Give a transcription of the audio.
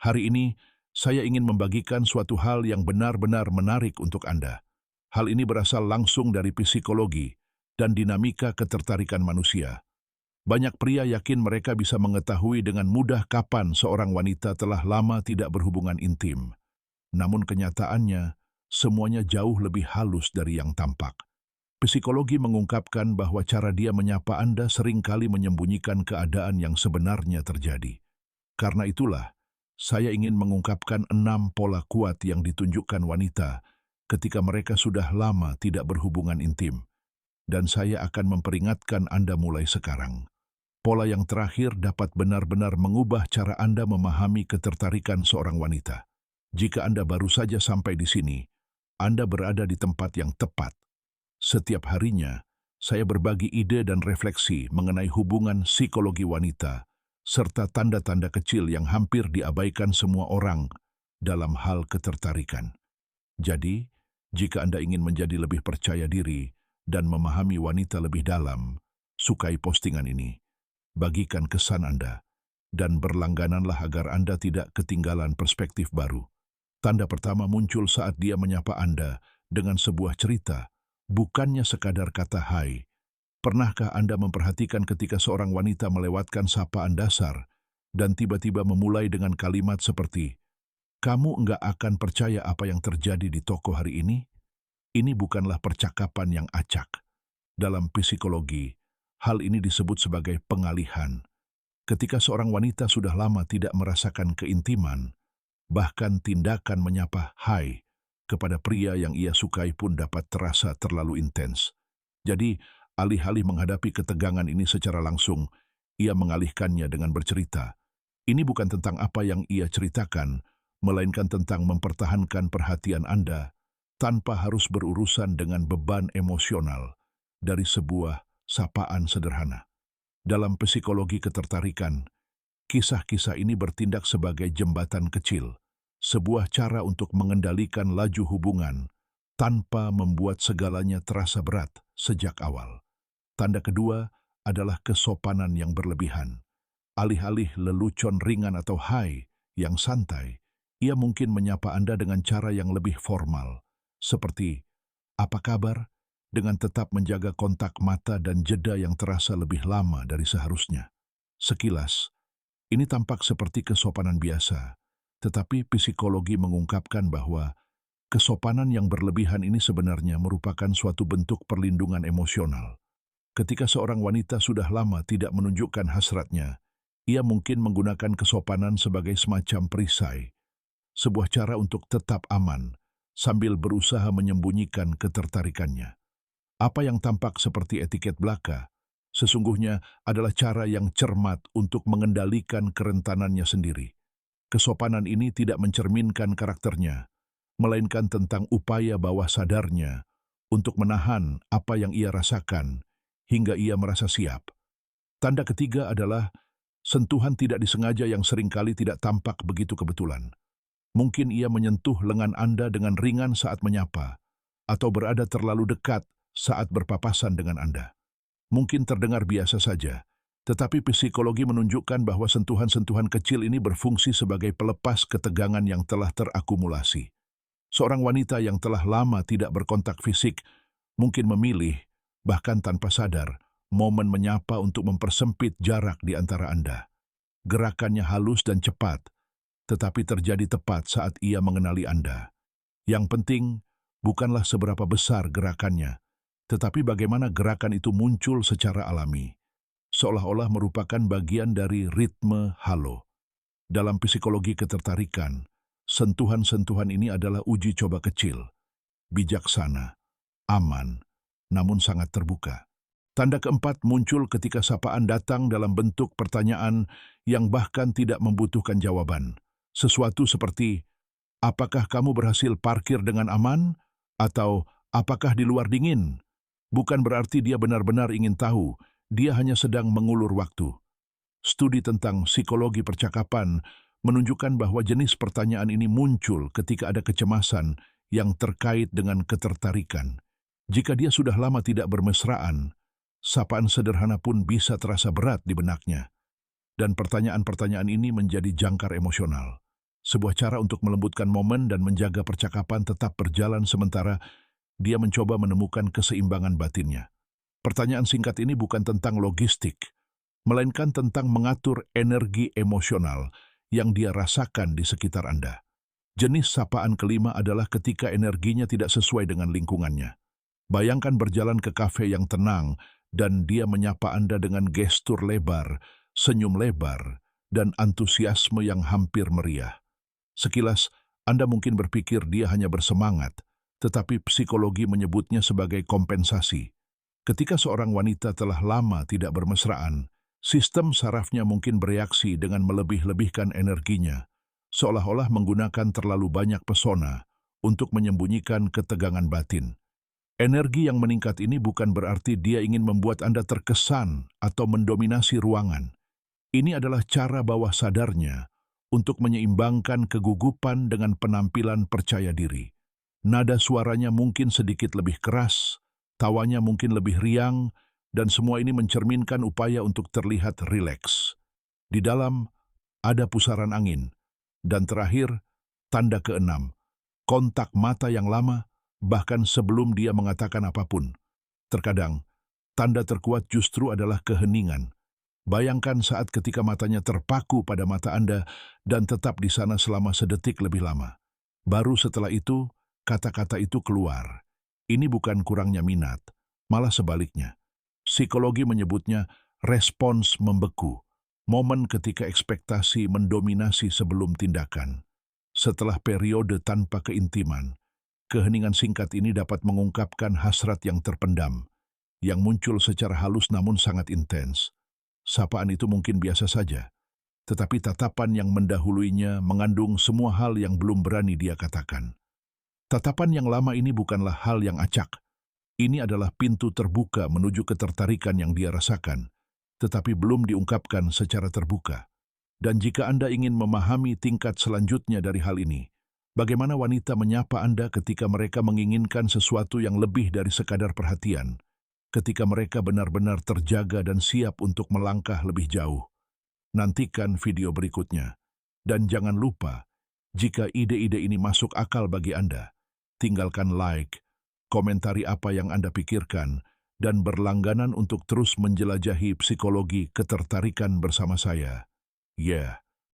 Hari ini, saya ingin membagikan suatu hal yang benar-benar menarik untuk Anda. Hal ini berasal langsung dari psikologi dan dinamika ketertarikan manusia. Banyak pria yakin mereka bisa mengetahui dengan mudah kapan seorang wanita telah lama tidak berhubungan intim. Namun kenyataannya, semuanya jauh lebih halus dari yang tampak. Psikologi mengungkapkan bahwa cara dia menyapa Anda seringkali menyembunyikan keadaan yang sebenarnya terjadi. Karena itulah, saya ingin mengungkapkan 6 pola kuat yang ditunjukkan wanita ketika mereka sudah lama tidak berhubungan intim. Dan saya akan memperingatkan Anda mulai sekarang. Pola yang terakhir dapat benar-benar mengubah cara Anda memahami ketertarikan seorang wanita. Jika Anda baru saja sampai di sini, Anda berada di tempat yang tepat. Setiap harinya, saya berbagi ide dan refleksi mengenai hubungan psikologi wanita, serta tanda-tanda kecil yang hampir diabaikan semua orang dalam hal ketertarikan. Jadi, jika Anda ingin menjadi lebih percaya diri dan memahami wanita lebih dalam, sukai postingan ini, bagikan kesan Anda, dan berlanggananlah agar Anda tidak ketinggalan perspektif baru. Tanda pertama muncul saat dia menyapa Anda dengan sebuah cerita, bukannya sekadar kata hai. Pernahkah Anda memperhatikan ketika seorang wanita melewatkan sapaan dasar dan tiba-tiba memulai dengan kalimat seperti, "Kamu enggak akan percaya apa yang terjadi di toko hari ini?" Ini bukanlah percakapan yang acak. Dalam psikologi, hal ini disebut sebagai pengalihan. Ketika seorang wanita sudah lama tidak merasakan keintiman, bahkan tindakan menyapa hai kepada pria yang ia sukai pun dapat terasa terlalu intens. Jadi, alih-alih menghadapi ketegangan ini secara langsung, ia mengalihkannya dengan bercerita. Ini bukan tentang apa yang ia ceritakan, melainkan tentang mempertahankan perhatian Anda tanpa harus berurusan dengan beban emosional dari sebuah sapaan sederhana. Dalam psikologi ketertarikan, kisah-kisah ini bertindak sebagai jembatan kecil, sebuah cara untuk mengendalikan laju hubungan tanpa membuat segalanya terasa berat sejak awal. Tanda kedua adalah kesopanan yang berlebihan. Alih-alih lelucon ringan atau hai yang santai, ia mungkin menyapa Anda dengan cara yang lebih formal, seperti, "Apa kabar?" dengan tetap menjaga kontak mata dan jeda yang terasa lebih lama dari seharusnya. Sekilas, ini tampak seperti kesopanan biasa, tetapi psikologi mengungkapkan bahwa kesopanan yang berlebihan ini sebenarnya merupakan suatu bentuk perlindungan emosional. Ketika seorang wanita sudah lama tidak menunjukkan hasratnya, ia mungkin menggunakan kesopanan sebagai semacam perisai, sebuah cara untuk tetap aman, sambil berusaha menyembunyikan ketertarikannya. Apa yang tampak seperti etiket belaka, sesungguhnya adalah cara yang cermat untuk mengendalikan kerentanannya sendiri. Kesopanan ini tidak mencerminkan karakternya, melainkan tentang upaya bawah sadarnya untuk menahan apa yang ia rasakan hingga ia merasa siap. Tanda ketiga adalah sentuhan tidak disengaja yang seringkali tidak tampak begitu kebetulan. Mungkin ia menyentuh lengan Anda dengan ringan saat menyapa, atau berada terlalu dekat saat berpapasan dengan Anda. Mungkin terdengar biasa saja, tetapi psikologi menunjukkan bahwa sentuhan-sentuhan kecil ini berfungsi sebagai pelepas ketegangan yang telah terakumulasi. Seorang wanita yang telah lama tidak berkontak fisik mungkin memilih, bahkan tanpa sadar, momen menyapa untuk mempersempit jarak di antara Anda. Gerakannya halus dan cepat, tetapi terjadi tepat saat ia mengenali Anda. Yang penting bukanlah seberapa besar gerakannya, tetapi bagaimana gerakan itu muncul secara alami, seolah-olah merupakan bagian dari ritme halo. Dalam psikologi ketertarikan, sentuhan-sentuhan ini adalah uji coba kecil, bijaksana, aman, namun sangat terbuka. Tanda keempat muncul ketika sapaan datang dalam bentuk pertanyaan yang bahkan tidak membutuhkan jawaban. Sesuatu seperti, "Apakah kamu berhasil parkir dengan aman?" Atau, "Apakah di luar dingin?" Bukan berarti dia benar-benar ingin tahu, dia hanya sedang mengulur waktu. Studi tentang psikologi percakapan menunjukkan bahwa jenis pertanyaan ini muncul ketika ada kecemasan yang terkait dengan ketertarikan. Jika dia sudah lama tidak bermesraan, sapaan sederhana pun bisa terasa berat di benaknya. Dan pertanyaan-pertanyaan ini menjadi jangkar emosional. Sebuah cara untuk melembutkan momen dan menjaga percakapan tetap berjalan sementara dia mencoba menemukan keseimbangan batinnya. Pertanyaan singkat ini bukan tentang logistik, melainkan tentang mengatur energi emosional yang dia rasakan di sekitar Anda. Jenis sapaan kelima adalah ketika energinya tidak sesuai dengan lingkungannya. Bayangkan berjalan ke kafe yang tenang dan dia menyapa Anda dengan gestur lebar, senyum lebar, dan antusiasme yang hampir meriah. Sekilas, Anda mungkin berpikir dia hanya bersemangat, tetapi psikologi menyebutnya sebagai kompensasi. Ketika seorang wanita telah lama tidak bermesraan, sistem sarafnya mungkin bereaksi dengan melebih-lebihkan energinya, seolah-olah menggunakan terlalu banyak pesona untuk menyembunyikan ketegangan batin. Energi yang meningkat ini bukan berarti dia ingin membuat Anda terkesan atau mendominasi ruangan. Ini adalah cara bawah sadarnya untuk menyeimbangkan kegugupan dengan penampilan percaya diri. Nada suaranya mungkin sedikit lebih keras, tawanya mungkin lebih riang, dan semua ini mencerminkan upaya untuk terlihat rileks. Di dalam ada pusaran angin. Dan terakhir, tanda keenam, kontak mata yang lama, bahkan sebelum dia mengatakan apapun. Terkadang, tanda terkuat justru adalah keheningan. Bayangkan saat ketika matanya terpaku pada mata Anda dan tetap di sana selama sedetik lebih lama. Baru setelah itu, kata-kata itu keluar. Ini bukan kurangnya minat, malah sebaliknya. Psikologi menyebutnya respons membeku. Momen ketika ekspektasi mendominasi sebelum tindakan. Setelah periode tanpa keintiman, keheningan singkat ini dapat mengungkapkan hasrat yang terpendam, yang muncul secara halus namun sangat intens. Sapaan itu mungkin biasa saja, tetapi tatapan yang mendahuluinya mengandung semua hal yang belum berani dia katakan. Tatapan yang lama ini bukanlah hal yang acak. Ini adalah pintu terbuka menuju ketertarikan yang dia rasakan, tetapi belum diungkapkan secara terbuka. Dan jika Anda ingin memahami tingkat selanjutnya dari hal ini, bagaimana wanita menyapa Anda ketika mereka menginginkan sesuatu yang lebih dari sekadar perhatian, ketika mereka benar-benar terjaga dan siap untuk melangkah lebih jauh. Nantikan video berikutnya. Dan jangan lupa, jika ide-ide ini masuk akal bagi Anda, tinggalkan like, komentari apa yang Anda pikirkan, dan berlangganan untuk terus menjelajahi psikologi ketertarikan bersama saya. Yeah.